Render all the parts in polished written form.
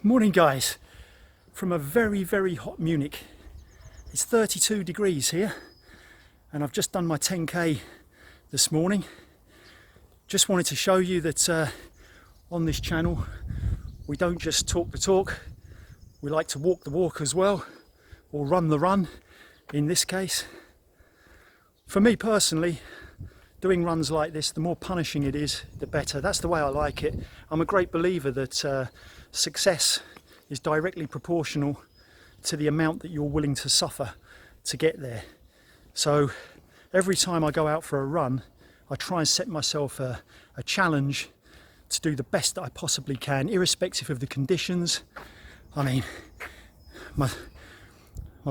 Morning guys, from a very, very hot Munich. It's 32 degrees here and I've just done my 10k this morning. Just wanted to show you that on this channel we don't just talk the talk, we like to walk the walk as well, or run the run in this case. For me personally, doing runs like this, the more punishing it is, the better. That's the way I like it. I'm a great believer that success is directly proportional to the amount that you're willing to suffer to get there. So every time I go out for a run, I try and set myself a challenge to do the best that I possibly can, irrespective of the conditions. I mean, my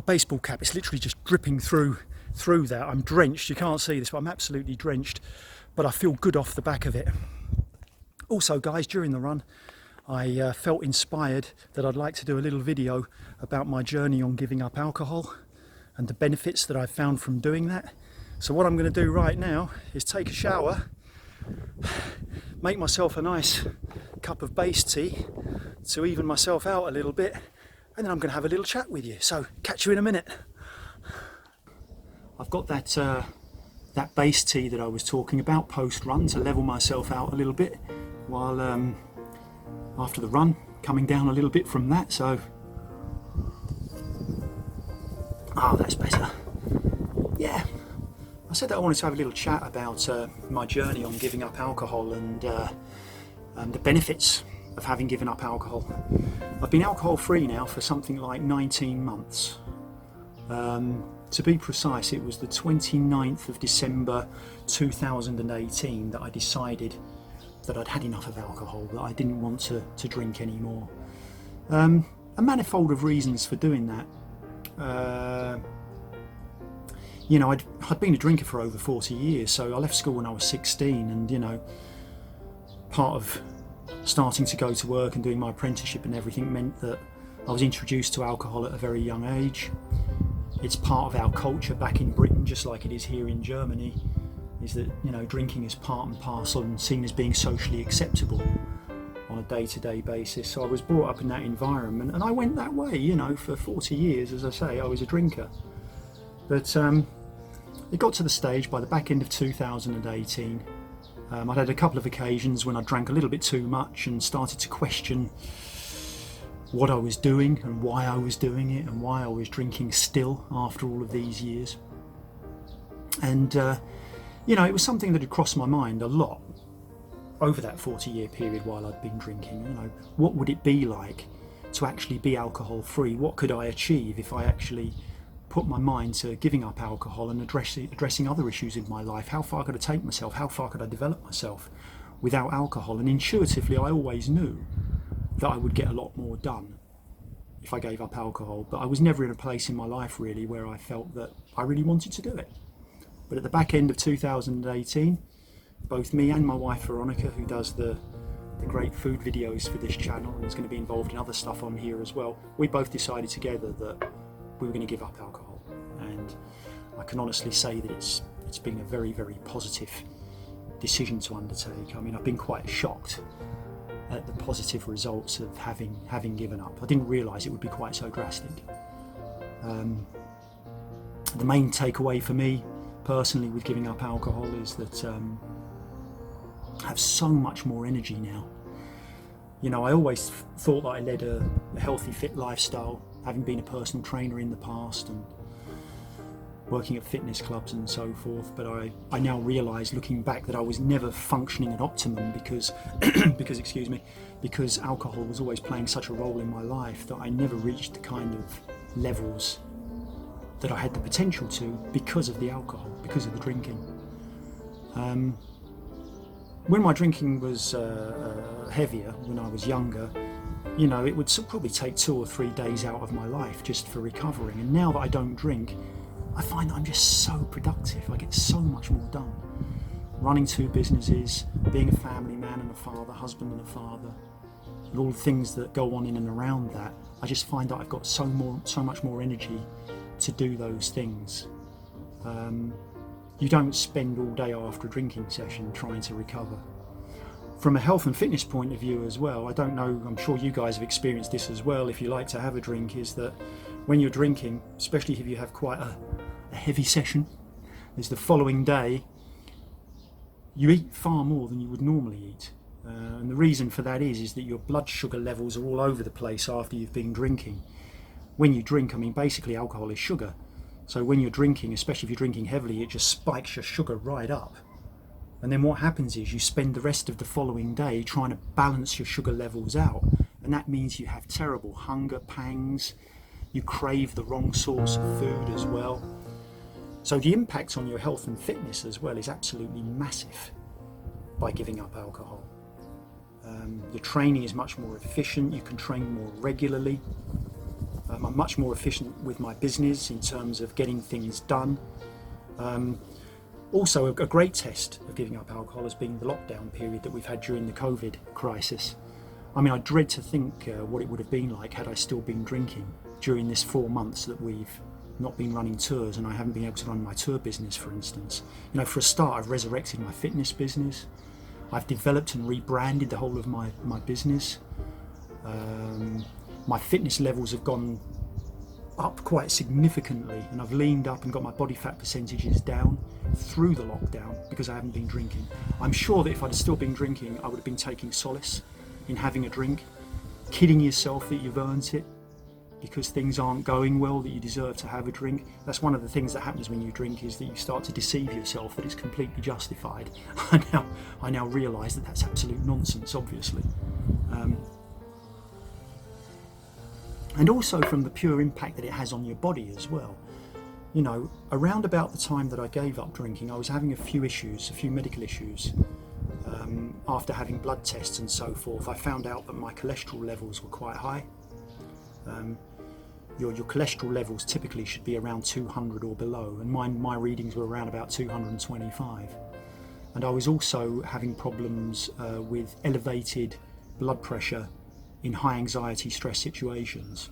baseball cap is literally just dripping through that. I'm drenched. You can't see this, but I'm absolutely drenched, but I feel good off the back of it. Also guys, during the run I felt inspired that I'd like to do a little video about my journey on giving up alcohol and the benefits that I've found from doing that. So what I'm going to do right now is take a shower, make myself a nice cup of base tea to even myself out a little bit, and then I'm going to have a little chat with you. So catch you in a minute. I've got that base tea that I was talking about post-run to level myself out a little bit while after the run, coming down a little bit from that. So, that's better. Yeah, I said that I wanted to have a little chat about my journey on giving up alcohol and the benefits of having given up alcohol. I've been alcohol free now for something like 19 months. To be precise, it was the 29th of December 2018 that I decided that I'd had enough of alcohol, that I didn't want to drink anymore. A manifold of reasons for doing that. You know, I'd been a drinker for over 40 years, so I left school when I was 16, and you know, part of starting to go to work and doing my apprenticeship and everything meant that I was introduced to alcohol at a very young age. It's part of our culture back in Britain, just like it is here in Germany, is that, you know, drinking is part and parcel and seen as being socially acceptable on a day-to-day basis. So I was brought up in that environment and I went that way, you know, for 40 years, as I say, I was a drinker. But it got to the stage by the back end of 2018, I'd had a couple of occasions when I drank a little bit too much and started to question what I was doing and why I was doing it and why I was drinking still after all of these years. And you know, it was something that had crossed my mind a lot over that 40-year period while I'd been drinking. You know, what would it be like to actually be alcohol free? What could I achieve if I actually put my mind to giving up alcohol and addressing other issues in my life? How far could I take myself? How far could I develop myself without alcohol? And intuitively I always knew that I would get a lot more done if I gave up alcohol, but I was never in a place in my life really where I felt that I really wanted to do it. But at the back end of 2018, both me and my wife Veronica, who does the great food videos for this channel and is going to be involved in other stuff on here as well, we both decided together that we were going to give up alcohol. And I can honestly say that it's been a very, very positive decision to undertake. I mean, I've been quite shocked at the positive results of having given up. I didn't realise it would be quite so drastic. The main takeaway for me personally with giving up alcohol is that I have so much more energy now. You know, I always thought that I led a healthy, fit lifestyle, having been a personal trainer in the past and working at fitness clubs and so forth, but I now realise, looking back, that I was never functioning at optimum because because alcohol was always playing such a role in my life that I never reached the kind of levels that I had the potential to because of the alcohol, because of the drinking. When my drinking was heavier, when I was younger, you know, it would probably take 2 or 3 days out of my life just for recovering. And now that I don't drink, I find that I'm just so productive. I get so much more done. Running 2 businesses, being a family man and a father, husband and a father, and all the things that go on in and around that, I just find that I've got so much more energy to do those things. you don't spend all day after a drinking session trying to recover. From a health and fitness point of view as well, I don't know, I'm sure you guys have experienced this as well if you like to have a drink, is that when you're drinking, especially if you have quite a heavy session, is the following day you eat far more than you would normally eat. And the reason for that is that your blood sugar levels are all over the place after you've been drinking. When you drink, I mean, basically alcohol is sugar. So when you're drinking, especially if you're drinking heavily, it just spikes your sugar right up. And then what happens is you spend the rest of the following day trying to balance your sugar levels out. And that means you have terrible hunger pangs, you crave the wrong sorts of food as well. So the impact on your health and fitness as well is absolutely massive by giving up alcohol. Your training is much more efficient, you can train more regularly. I'm much more efficient with my business in terms of getting things done. Also, a great test of giving up alcohol has been the lockdown period that we've had during the COVID crisis. I mean, I dread to think what it would have been like had I still been drinking during this 4 months that we've not been running tours and I haven't been able to run my tour business, for instance. You know, for a start, I've resurrected my fitness business. I've developed and rebranded the whole of my business. My fitness levels have gone up quite significantly, and I've leaned up and got my body fat percentages down through the lockdown because I haven't been drinking. I'm sure that if I'd still been drinking, I would have been taking solace in having a drink, kidding yourself that you've earned it because things aren't going well, that you deserve to have a drink. That's one of the things that happens when you drink, is that you start to deceive yourself that it's completely justified. I now realise that that's absolute nonsense, obviously. And also from the pure impact that it has on your body as well. You know, around about the time that I gave up drinking, I was having a few medical issues. After having blood tests and so forth, I found out that my cholesterol levels were quite high. Your cholesterol levels typically should be around 200 or below, and my readings were around about 225. And I was also having problems with elevated blood pressure in high anxiety stress situations.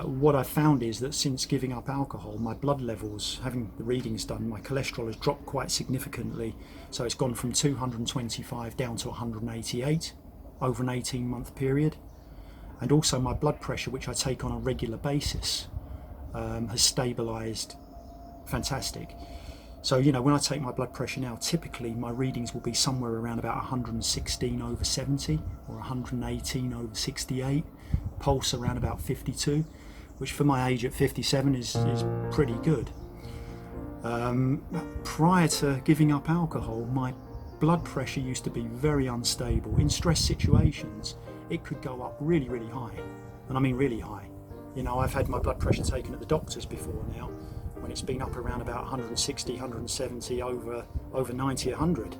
What I found is that since giving up alcohol, my blood levels, having the readings done, my cholesterol has dropped quite significantly. So it's gone from 225 down to 188 over an 18-month period. And also my blood pressure, which I take on a regular basis, has stabilised. Fantastic. So, you know, when I take my blood pressure now, typically my readings will be somewhere around about 116 over 70 or 118 over 68, pulse around about 52, which for my age at 57 is pretty good. Prior to giving up alcohol, my blood pressure used to be very unstable. In stress situations, it could go up really, really high, and I mean really high. You know, I've had my blood pressure taken at the doctors before now, when it's been up around about 160, 170, over 90, 100.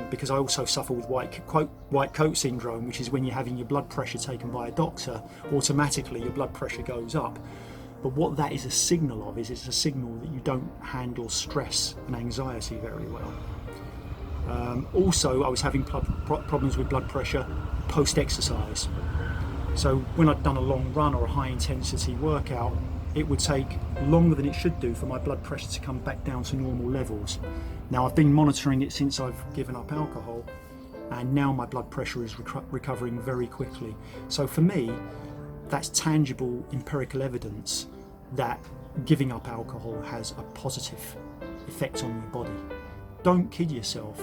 Because I also suffer with white coat syndrome, which is when you're having your blood pressure taken by a doctor, automatically your blood pressure goes up. But what that is a signal of is it's a signal that you don't handle stress and anxiety very well. Also, I was having problems with blood pressure post-exercise. So when I'd done a long run or a high-intensity workout, it would take longer than it should do for my blood pressure to come back down to normal levels. Now, I've been monitoring it since I've given up alcohol, and now my blood pressure is recovering very quickly. So for me, that's tangible empirical evidence that giving up alcohol has a positive effect on your body. Don't kid yourself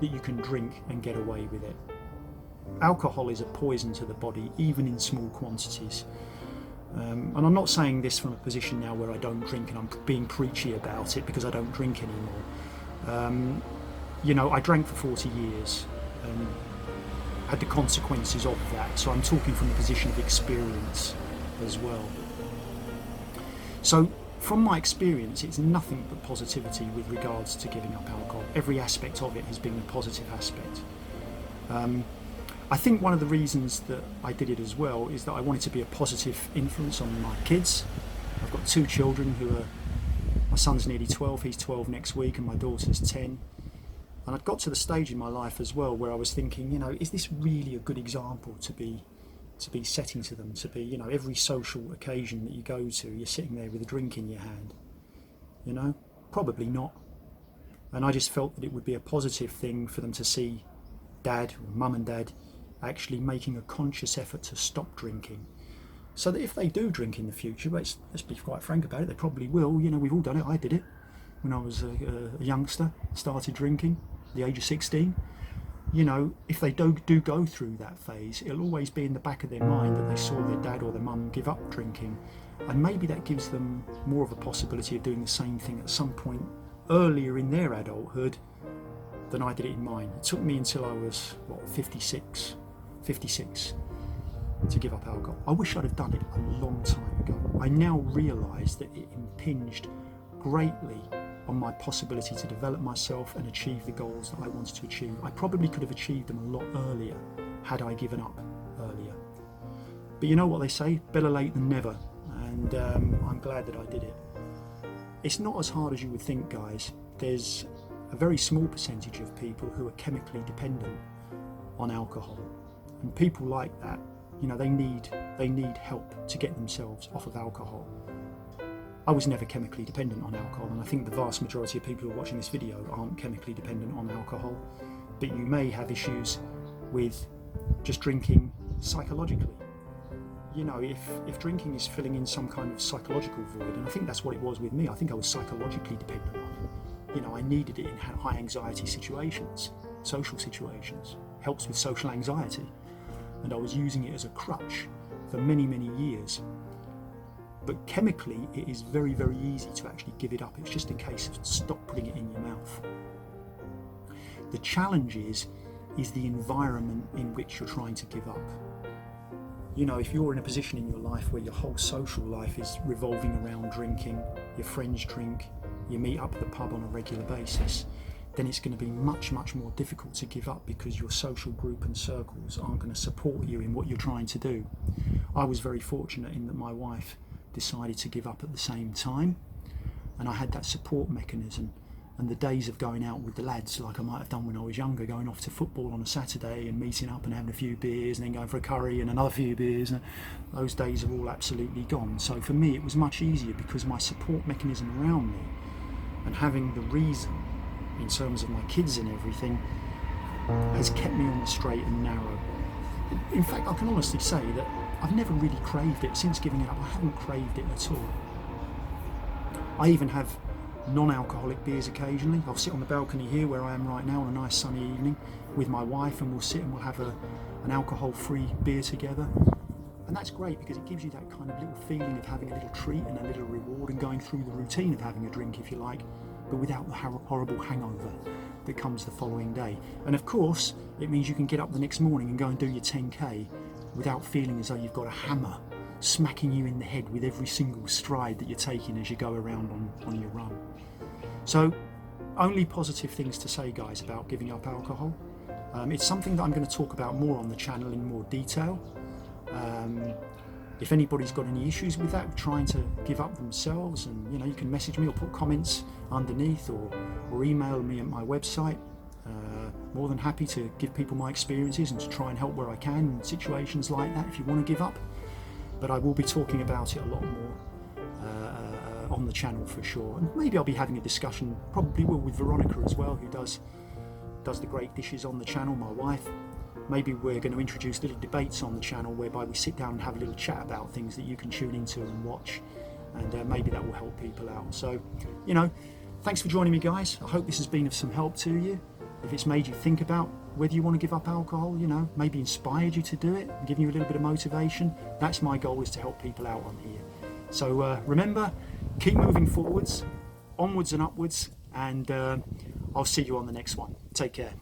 that you can drink and get away with it. Alcohol is a poison to the body, even in small quantities. And I'm not saying this from a position now where I don't drink and I'm being preachy about it because I don't drink anymore. You know, I drank for 40 years and had the consequences of that, so I'm talking from a position of experience as well. So from my experience, it's nothing but positivity with regards to giving up alcohol. Every aspect of it has been a positive aspect. I think one of the reasons that I did it as well is that I wanted to be a positive influence on my kids. I've got two children my son's nearly 12, he's 12 next week, and my daughter's 10. And I'd got to the stage in my life as well where I was thinking, you know, is this really a good example to be setting to them, to be, you know, every social occasion that you go to, you're sitting there with a drink in your hand. You know, probably not. And I just felt that it would be a positive thing for them to see dad, or mum and dad, actually making a conscious effort to stop drinking. So that if they do drink in the future, let's be quite frank about it, they probably will. You know, we've all done it. I did it when I was a youngster, started drinking at the age of 16. You know, if they do go through that phase, it'll always be in the back of their mind that they saw their dad or their mum give up drinking. And maybe that gives them more of a possibility of doing the same thing at some point earlier in their adulthood than I did it in mine. It took me until I was, 56 to give up alcohol. I wish I'd have done it a long time ago. I now realise that it impinged greatly on my possibility to develop myself and achieve the goals that I wanted to achieve. I probably could have achieved them a lot earlier had I given up earlier. But you know what they say, better late than never, and I'm glad that I did it. It's not as hard as you would think, guys. There's a very small percentage of people who are chemically dependent on alcohol, and people like that, you know, they need help to get themselves off of alcohol. I was never chemically dependent on alcohol, and I think the vast majority of people who are watching this video aren't chemically dependent on alcohol, but you may have issues with just drinking psychologically. You know, if drinking is filling in some kind of psychological void, and I think that's what it was with me. I think I was psychologically dependent on it. You know, I needed it in high anxiety situations, social situations. Helps with social anxiety. And I was using it as a crutch for many, many years. But chemically, it is very, very easy to actually give it up. It's just a case of stop putting it in your mouth. The challenge is the environment in which you're trying to give up. You know, if you're in a position in your life where your whole social life is revolving around drinking, your friends drink, you meet up at the pub on a regular basis, then it's going to be much, much more difficult to give up because your social group and circles aren't going to support you in what you're trying to do. I was very fortunate in that my wife decided to give up at the same time, and I had that support mechanism. And the days of going out with the lads, like I might have done when I was younger, going off to football on a Saturday and meeting up and having a few beers and then going for a curry and another few beers, those days are all absolutely gone. So for me it was much easier because my support mechanism around me and having the reason in terms of my kids and everything has kept me on the straight and narrow. In fact, I can honestly say that I've never really craved it. Since giving it up, I haven't craved it at all. I even have non-alcoholic beers occasionally. I'll sit on the balcony here where I am right now on a nice sunny evening with my wife, and we'll sit and we'll have an alcohol-free beer together. And that's great because it gives you that kind of little feeling of having a little treat and a little reward and going through the routine of having a drink, if you like, but without the horrible hangover that comes the following day. And of course, it means you can get up the next morning and go and do your 10K without feeling as though you've got a hammer smacking you in the head with every single stride that you're taking as you go around on your run. So, only positive things to say, guys, about giving up alcohol. It's something that I'm going to talk about more on the channel in more detail. If anybody's got any issues with that, trying to give up themselves, and you can message me or put comments underneath or email me at my website. More than happy to give people my experiences and to try and help where I can in situations like that if you want to give up. But I will be talking about it a lot more on the channel for sure. And maybe I'll be having a discussion, probably will, with Veronica as well, who does the great dishes on the channel, my wife. Maybe we're going to introduce little debates on the channel whereby we sit down and have a little chat about things that you can tune into and watch, and maybe that will help people out. So, thanks for joining me, guys. I hope this has been of some help to you. If it's made you think about whether you want to give up alcohol, maybe inspired you to do it and given you a little bit of motivation, that's my goal, is to help people out on here. So remember, keep moving forwards, onwards and upwards, and I'll see you on the next one. Take care.